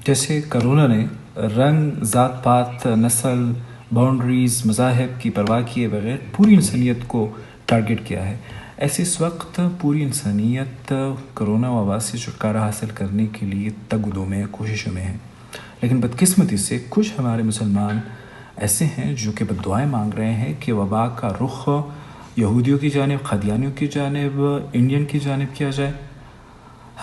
جیسے کرونا نے رنگ، ذات پات، نسل، باؤنڈریز، مذاہب کی پرواہ کیے بغیر پوری انسانیت کو ٹارگٹ کیا ہے۔ ایسے اس وقت پوری انسانیت کرونا وبا سے چھٹکارا حاصل کرنے کے لیے تگ و دو میں کوششوں میں ہے، لیکن بدقسمتی سے کچھ ہمارے مسلمان ایسے ہیں جو کہ بددعائیں مانگ رہے ہیں کہ وبا کا رخ یہودیوں کی جانب، قادیانیوں کی جانب، انڈین کی جانب کیا جائے۔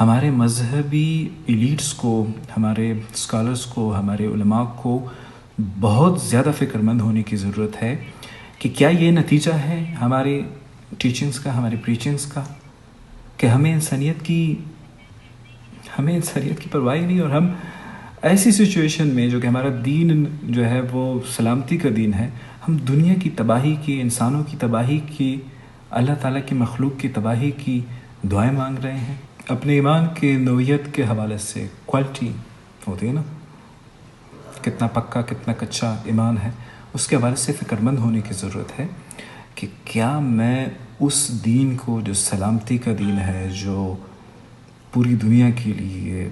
ہمارے مذہبی ایلیٹس کو، ہمارے اسکالرس کو، ہمارے علماء کو بہت زیادہ فکر مند ہونے کی ضرورت ہے کہ کیا یہ نتیجہ ہے ہماری ٹیچنگز کا، ہماری پریچنگز کا، کہ ہمیں انسانیت کی پرواہ نہیں، اور ہم ایسی سچویشن میں جو کہ ہمارا دین جو ہے وہ سلامتی کا دین ہے، ہم دنیا کی تباہی کی، انسانوں کی تباہی کی، اللہ تعالیٰ کی مخلوق کی تباہی کی دعائیں مانگ رہے ہیں۔ اپنے ایمان کے نوعیت کے حوالے سے کوالٹی ہوتی ہے نا، کتنا پکا کتنا کچا ایمان ہے، اس کے حوالے سے فکر مند ہونے کی ضرورت ہے کہ کیا میں اس دین کو جو سلامتی کا دین ہے، جو پوری دنیا کے لیے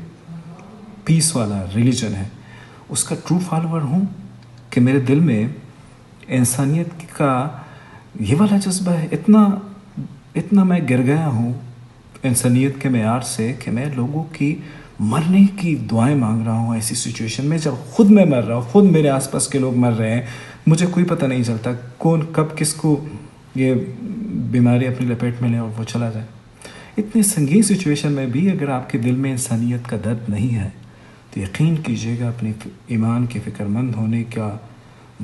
پیس والا ریلیجن ہے، اس کا ٹرو فالوور ہوں، کہ میرے دل میں انسانیت کا یہ والا جذبہ ہے، اتنا میں گر گیا ہوں انسانیت کے معیار سے کہ میں لوگوں کی مرنے کی دعائیں مانگ رہا ہوں ایسی سچویشن میں، جب خود میں مر رہا ہوں، خود میرے آس پاس کے لوگ مر رہے ہیں، مجھے کوئی پتہ نہیں چلتا کون کب کس کو یہ بیماری اپنی لپیٹ میں لے اور وہ چلا جائے۔ اتنی سنگین سچویشن میں بھی اگر آپ کے دل میں انسانیت کا درد نہیں ہے تو یقین کیجیے گا اپنے ایمان کے فکر مند ہونے کا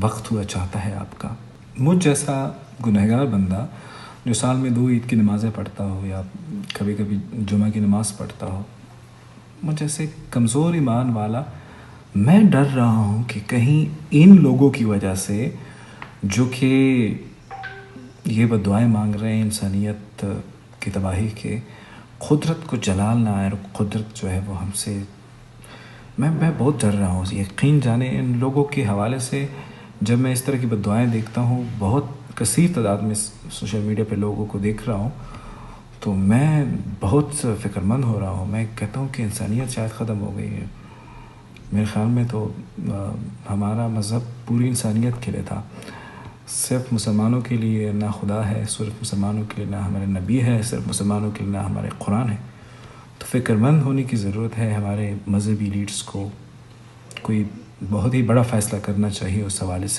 وقت ہوا چاہتا ہے آپ کا۔ مجھ جیسا گنہگار بندہ جو سال میں 2 عید کی نمازیں پڑھتا ہو یا کبھی کبھی جمعہ کی نماز پڑھتا ہو، مجھ جیسے کمزور ایمان والا، میں ڈر رہا ہوں کہ کہیں ان لوگوں کی وجہ سے جو کہ یہ بددعائیں مانگ رہے ہیں انسانیت کی تباہی کے، قدرت کو جلال نہ آئے، اور قدرت جو ہے وہ ہم سے، میں بہت ڈر رہا ہوں۔ یقین جانے ان لوگوں کے حوالے سے جب میں اس طرح کی بددعائیں دیکھتا ہوں، بہت کثیر تعداد میں سوشل میڈیا پہ لوگوں کو دیکھ رہا ہوں، تو میں بہت فکر مند ہو رہا ہوں۔ میں کہتا ہوں کہ انسانیت شاید ختم ہو گئی ہے۔ میرے خیال میں تو ہمارا مذہب پوری انسانیت کے لیے تھا، صرف مسلمانوں کے لیے نہ خدا ہے، صرف مسلمانوں کے لیے نہ ہمارے نبی ہے، صرف مسلمانوں کے لیے نہ ہمارے قرآن ہے۔ تو فکر مند ہونے کی ضرورت ہے ہمارے مذہبی لیڈرز کو، کوئی بہت ہی بڑا فیصلہ کرنا چاہیے اس حوالے سے۔